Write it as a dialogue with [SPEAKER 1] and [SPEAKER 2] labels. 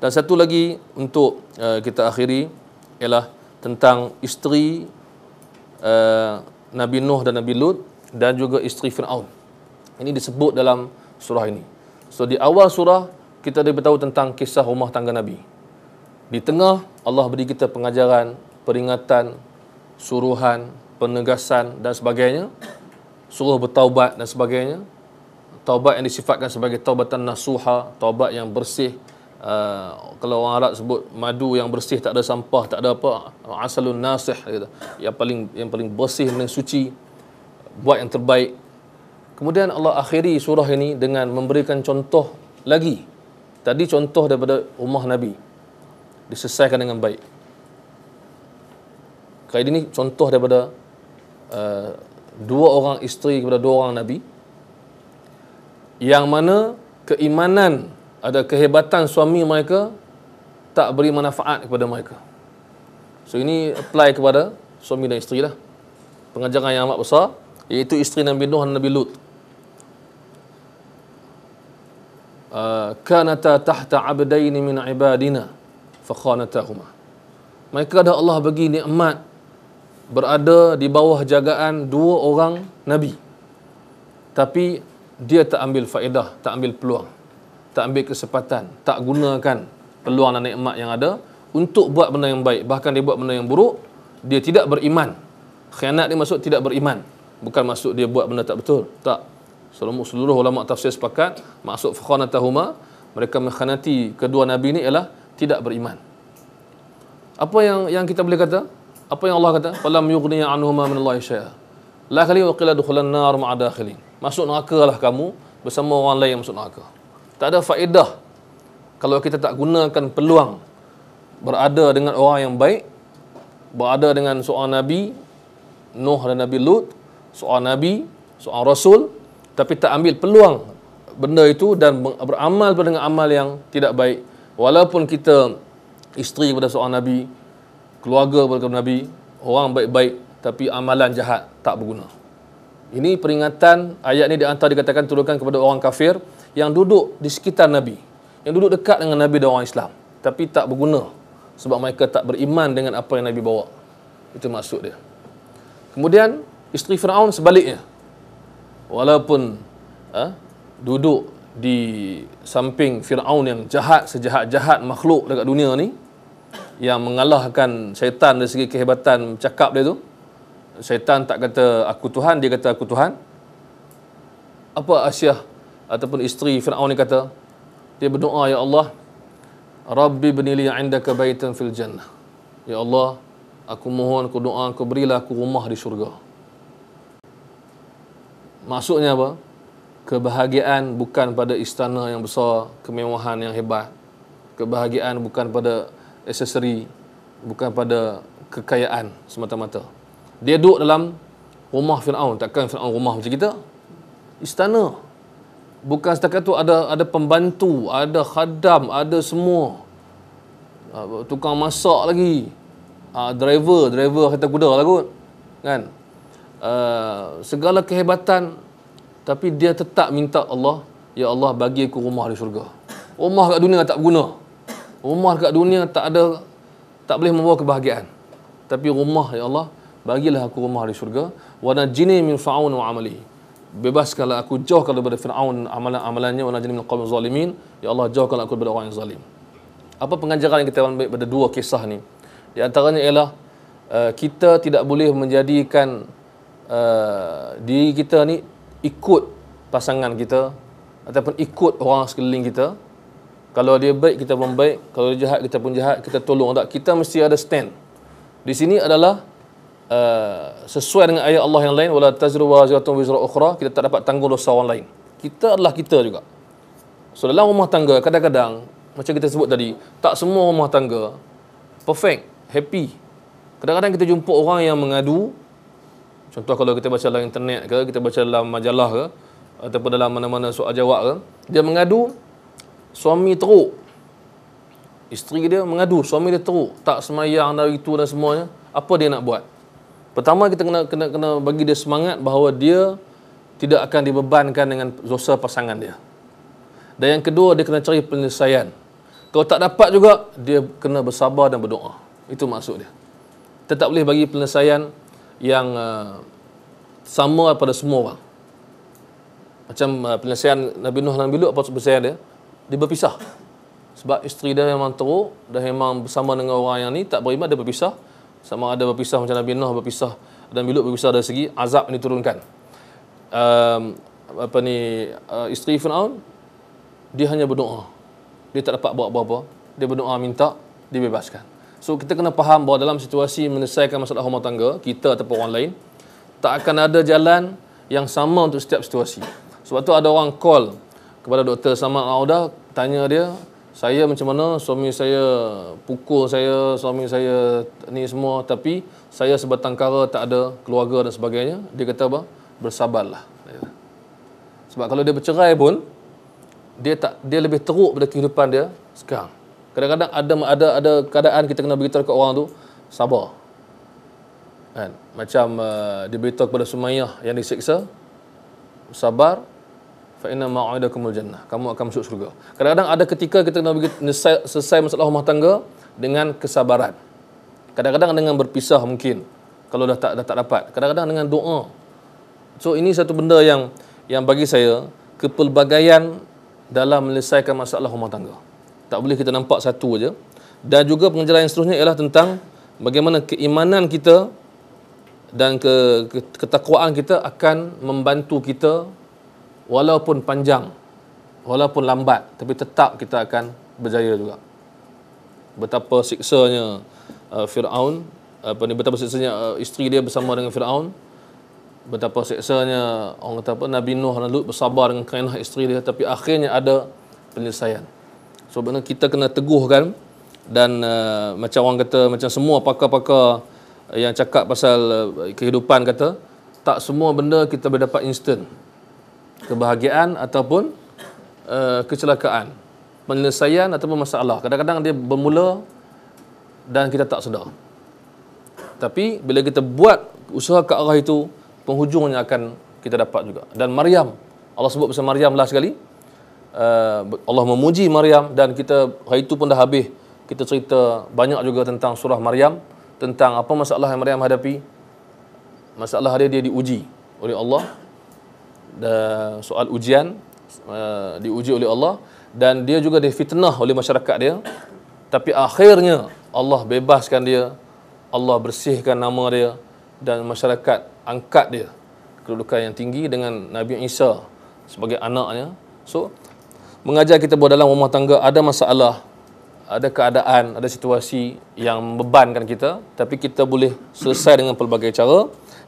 [SPEAKER 1] Dan satu lagi untuk kita akhiri ialah tentang isteri Nabi Nuh dan Nabi Lut dan juga isteri Fir'aun. Ini disebut dalam surah ini. So di awal surah kita diberitahu tentang kisah rumah tangga Nabi. Di tengah Allah beri kita pengajaran, peringatan, suruhan, penegasan dan sebagainya. Suruh bertaubat dan sebagainya. Taubat yang disifatkan sebagai taubatan nasuha, taubat yang bersih. Kalau orang Arab sebut madu yang bersih, tak ada sampah, tak ada apa, asalun nasih, yang paling bersih, paling suci, buat yang terbaik. Kemudian Allah akhiri surah ini dengan memberikan contoh lagi. Tadi contoh daripada rumah Nabi diselesaikan dengan baik. Kali ini contoh daripada dua orang isteri kepada dua orang Nabi, yang mana keimanan, ada kehebatan suami mereka tak beri manfaat kepada mereka. So ini apply kepada suami dan isteri lah. Pengajaran yang amat besar, iaitu isteri Nabi Nuh dan Nabi Lut. Kanata tahta abdaini min ibadina fakhanatahuma. Mereka dah Allah bagi nikmat berada di bawah jagaan dua orang Nabi, tapi dia tak ambil faedah, tak ambil peluang, tak ambil kesempatan, tak gunakan peluang dan nikmat yang ada untuk buat benda yang baik. Bahkan dia buat benda yang buruk, dia tidak beriman. Khianat ni maksud tidak beriman, bukan maksud dia buat benda tak betul. Tak. Seluruh ulama tafsir sepakat maksud fakhanatahuma, mereka mengkhianati kedua nabi ni ialah tidak beriman. Apa yang kita boleh kata? Apa yang Allah kata? Falam yughniya anhuma minallahi syai'a. La kali wa qila dukhulan nar ma'a dakhilin. Masuk neraka lah kamu bersama orang lain yang masuk neraka. Tak ada faedah kalau kita tak gunakan peluang berada dengan orang yang baik, berada dengan seorang Nabi Nuh dan Nabi Lut, seorang Nabi, seorang Rasul, tapi tak ambil peluang benda itu dan beramal dengan amal yang tidak baik. Walaupun kita isteri kepada seorang Nabi, keluarga kepada Nabi, orang baik-baik, tapi amalan jahat tak berguna. Ini peringatan, ayat ini di antara dikatakan turunkan kepada orang kafir yang duduk di sekitar Nabi, yang duduk dekat dengan Nabi dan orang Islam, tapi tak berguna sebab mereka tak beriman dengan apa yang Nabi bawa. Itu maksud dia. Kemudian isteri Firaun sebaliknya, walaupun duduk di samping Firaun yang jahat, sejahat-jahat makhluk dekat dunia ni, yang mengalahkan syaitan dari segi kehebatan cakap dia tu. Syaitan tak kata aku Tuhan, dia kata aku Tuhan. Apa Asyah ataupun isteri Firaun ni kata? Dia berdoa, ya Allah, Rabbi bnili 'indaka baitan fil jannah. Ya Allah, aku mohon, aku doa, aku berilah aku rumah di syurga. Maksudnya apa? Kebahagiaan bukan pada istana yang besar, kemewahan yang hebat. Kebahagiaan bukan pada aksesori, bukan pada kekayaan semata-mata. Dia duduk dalam rumah Firaun. Takkan Firaun rumah macam kita? Istana. Bukan setakat tu ada pembantu, ada khadam, ada semua. Tukang masak lagi. Driver kereta kuda lah kot. Kan? Segala kehebatan, tapi dia tetap minta Allah, ya Allah bagi aku rumah di syurga. Rumah kat dunia tak berguna. Rumah kat dunia tak boleh membawa kebahagiaan. Tapi rumah, ya Allah, bagilah aku rumah di syurga. Wa najini min Fir'aun wa amali. Bebaskanlah aku, jauhkan daripada Fir'aun amalan-amalannya, wa najini min qaumil zalimin. Ya Allah, jauhkanlah aku daripada orang yang zalim. Apa pengajaran yang kita ambil pada dua kisah ni? Di antaranya ialah kita tidak boleh menjadikan diri kita ni ikut pasangan kita ataupun ikut orang sekeliling kita. Kalau dia baik, kita pun baik. Kalau dia jahat, kita pun jahat. Kita tolong. Tak, kita mesti ada stand. Di sini adalah sesuai dengan ayat Allah yang lain, wala tazru waziratun wizra ukhra. Kita tak dapat tanggung dosa orang lain. Kita adalah kita juga. So dalam rumah tangga, kadang-kadang macam kita sebut tadi, tak semua rumah tangga perfect, happy. Kadang-kadang kita jumpa orang yang mengadu. Contoh kalau kita baca dalam internet ke, kita baca dalam majalah ke, ataupun dalam mana-mana soal jawab ke, dia mengadu suami teruk. Isteri dia mengadu suami dia teruk, tak semayang dari itu dan semuanya. Apa dia nak buat? Pertama, kita kena bagi dia semangat bahawa dia tidak akan dibebankan dengan dosa pasangan dia. Dan yang kedua, dia kena cari penyelesaian. Kalau tak dapat juga, dia kena bersabar dan berdoa. Itu maksud dia. Kita tak boleh bagi penyelesaian yang sama pada semua orang. Macam penyelesaian Nabi Nuh dan Nabi Lut, apa penyelesaian dia? Dia berpisah. Sebab isteri dia memang teruk, dah memang bersama dengan orang yang ni, tak beriman, dia berpisah. Sama ada berpisah macam Nabi Nuh berpisah dan Nabi Lut berpisah dari segi azab yang diturunkan. Isteri Firaun, dia hanya berdoa. Dia tak dapat buat apa-apa. Dia berdoa minta dibebaskan. So kita kena faham bahawa dalam situasi menyelesaikan masalah rumah tangga, kita ataupun orang lain, tak akan ada jalan yang sama untuk setiap situasi. Sebab tu ada orang call kepada Dr. Samad Auda, tanya dia, saya macam mana, suami saya pukul saya, suami saya ni semua, tapi saya sebatang kara, tak ada keluarga dan sebagainya. Dia kata apa? Bersabarlah. Sebab kalau dia bercerai pun, dia lebih teruk pada kehidupan dia sekarang. Kadang-kadang ada keadaan kita kena beritahu kat orang tu, sabar. Kan? Macam dia beritahu kepada Sumayyah yang disiksa, sabar, fa inna ma'udakumul jannah. Kamu akan masuk syurga. Kadang-kadang ada ketika kita kena selesai masalah rumah tangga dengan kesabaran. Kadang-kadang dengan berpisah mungkin, kalau dah tak dapat. Kadang-kadang dengan doa. So ini satu benda yang bagi saya kepelbagaian dalam menyelesaikan masalah rumah tangga. Tak boleh kita nampak satu aja. Dan juga pengajaran yang seterusnya ialah tentang bagaimana keimanan kita dan ketakwaan kita akan membantu kita walaupun panjang, walaupun lambat, tapi tetap kita akan berjaya juga. Betapa siksanya Firaun, betapa siksanya isteri dia bersama dengan Firaun, betapa siksanya orang kata Nabi Nuh dan Lut bersabar dengan kainah isteri dia, tapi akhirnya ada penyelesaian. So benar kita kena teguhkan, dan macam orang kata, macam semua pakar-pakar yang cakap pasal kehidupan kata, tak semua benda kita boleh dapat instant. Kebahagiaan ataupun kecelakaan, penyelesaian ataupun masalah, kadang-kadang dia bermula dan kita tak sedar. Tapi bila kita buat usaha ke arah itu, penghujungnya akan kita dapat juga. Dan Maryam, Allah sebut pasal Maryam last sekali, Allah memuji Maryam, dan kita hari itu pun dah habis, kita cerita banyak juga tentang surah Maryam, tentang apa masalah yang Maryam hadapi. Masalah dia diuji oleh Allah, soal ujian, diuji oleh Allah, dan dia juga difitnah oleh masyarakat dia, tapi akhirnya Allah bebaskan dia, Allah bersihkan nama dia, dan masyarakat angkat dia kedudukan yang tinggi dengan Nabi Isa sebagai anaknya. So mengajar kita bahawa dalam rumah tangga ada masalah, ada keadaan, ada situasi yang membebankan kita, tapi kita boleh selesai dengan pelbagai cara.